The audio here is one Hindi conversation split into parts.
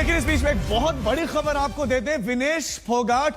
लेकिन इस बीच में एक बहुत बड़ी खबर आपको देते हैं। विनेश फोगाट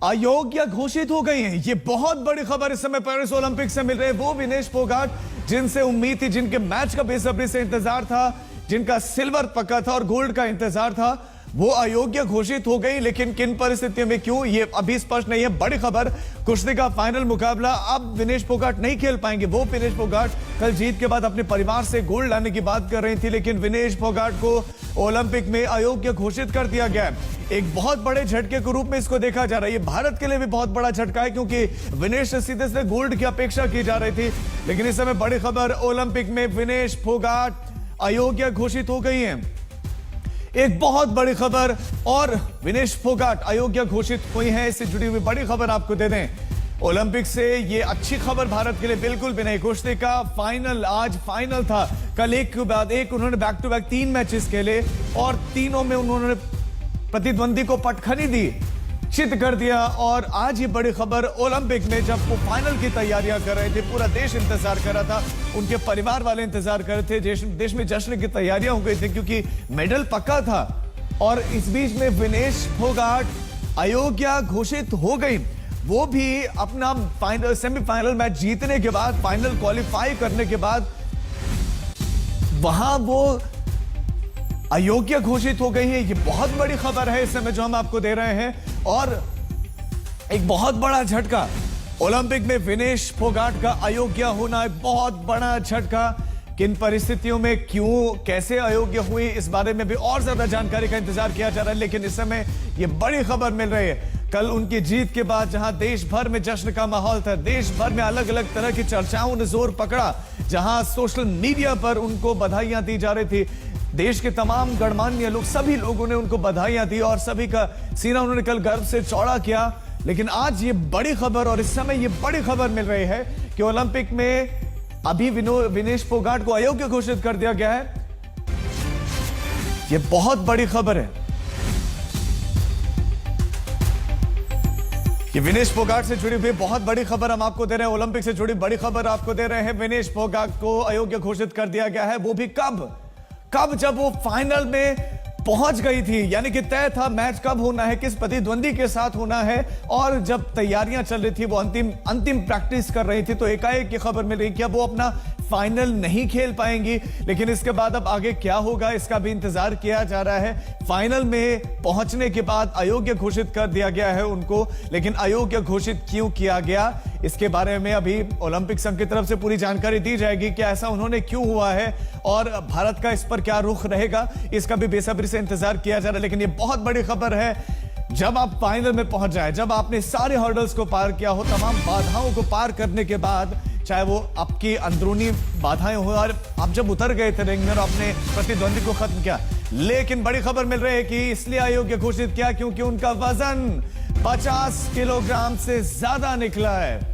अयोग्य घोषित हो गई हैं। ये बहुत बड़ी खबर इस समय पेरिस ओलंपिक से मिल रही है। वो विनेश फोगाट जिनसे उम्मीद थी, जिनके मैच का बेसब्री से इंतजार था, जिनका सिल्वर पक्का था और गोल्ड का इंतजार था, वो अयोग्य घोषित हो गई। लेकिन किन परिस्थितियों में, क्यों, ये अभी स्पष्ट नहीं है। बड़ी खबर, कुश्ती का फाइनल मुकाबला अब विनेश फोगाट नहीं खेल पाएंगे। वो विनेश फोगाट कल जीत के बाद अपने परिवार से गोल्ड लाने की बात कर रही थी, लेकिन विनेश फोगाट को ओलंपिक में अयोग्य घोषित कर दिया गया। एक बहुत बड़े झटके के रूप में इसको देखा जा रहा है। ये भारत के लिए भी बहुत बड़ा झटका है, क्योंकि विनेश से सीधे से गोल्ड की अपेक्षा की जा रही थी। लेकिन इस समय बड़ी खबर, ओलंपिक में विनेश फोगाट अयोग्य घोषित हो गई है। एक बहुत बड़ी खबर, और विनेश फोगाट अयोग्य घोषित हुई है। इससे जुड़ी हुई बड़ी खबर आपको दे दें। ओलंपिक से ये अच्छी खबर भारत के लिए बिल्कुल भी नहीं। कुश्ती का फाइनल, आज फाइनल था। कल एक के बाद एक उन्होंने बैक टू बैक 3 मैचेस खेले और तीनों में उन्होंने प्रतिद्वंदी को पटखनी दी, चित कर दिया। और आज ये बड़ी खबर, ओलंपिक में जब वो फाइनल की तैयारियां कर रहे थे, पूरा देश इंतजार कर रहा था, उनके परिवार वाले इंतजार कर रहे थे, देश में जश्न की तैयारियां हो गई थी, क्योंकि मेडल पक्का था। और इस बीच में विनेश फोगाट अयोग्य घोषित हो गई। वो भी अपना फाइनल, सेमीफाइनल मैच जीतने के बाद, फाइनल क्वालिफाई करने के बाद वहां वो अयोग्य घोषित हो गई है। ये बहुत बड़ी खबर है इस समय जो हम आपको दे रहे हैं। और एक बहुत बड़ा झटका, ओलंपिक में विनेश फोगाट का अयोग्य होना एक बहुत बड़ा झटका। किन परिस्थितियों में, क्यों, कैसे अयोग्य हुई, इस बारे में भी और ज्यादा जानकारी का इंतजार किया जा रहा है। लेकिन इस समय ये बड़ी खबर मिल रही है। कल उनकी जीत के बाद जहां देश भर में जश्न का माहौल था, देश भर में अलग अलग तरह की चर्चाओं ने जोर पकड़ा, जहां सोशल मीडिया पर उनको बधाइयां दी जा रही थी, देश के तमाम गणमान्य लोग, सभी लोगों ने उनको बधाइयां दी और सभी का सीना उन्होंने कल गर्व से चौड़ा किया। लेकिन आज ये बड़ी खबर, और इस समय ये बड़ी खबर मिल रही है कि ओलंपिक में अभी विनेश फोगाट को अयोग्य घोषित कर दिया गया है। ये बहुत बड़ी खबर है। ये विनेश फोगाट से जुड़ी हुई बहुत बड़ी खबर हम आपको दे रहे हैं। ओलंपिक से जुड़ी बड़ी खबर आपको दे रहे हैं। विनेश फोगाट को अयोग्य घोषित कर दिया गया है। वो भी कब, जब वो फाइनल में पहुंच गई थी, यानी कि तय था मैच कब होना है, किस प्रतिद्वंदी के साथ होना है। और जब तैयारियां चल रही थी, वो अंतिम प्रैक्टिस कर रही थी, तो एकाएक ये खबर मिल रही कि अब वो अपना फाइनल नहीं खेल पाएंगी। लेकिन इसके बाद अब आगे क्या होगा, इसका भी इंतजार किया जा रहा है। फाइनल में पहुंचने के बाद अयोग्य घोषित कर दिया गया है उनको। लेकिन अयोग्य घोषित क्यों किया गया, इसके बारे में अभी ओलंपिक संघ की तरफ से पूरी जानकारी दी जाएगी कि ऐसा उन्होंने क्यों हुआ है और भारत का इस पर क्या रुख रहेगा, इसका भी बेसब्री से इंतजार किया जा रहा है। लेकिन ये बहुत बड़ी खबर है, जब आप फाइनल में पहुंच जाए, जब आपने सारे हर्डल्स को पार किया हो, तमाम बाधाओं को पार करने के बाद, चाहे वो आपकी अंदरूनी बाधाएं हो, और आप जब उतर गए थे रिंग में और अपने प्रतिद्वंदी को खत्म किया। लेकिन बड़ी खबर मिल रही है कि इसलिए अयोग्य घोषित किया क्योंकि उनका वजन 50 किलोग्राम से ज्यादा निकला है।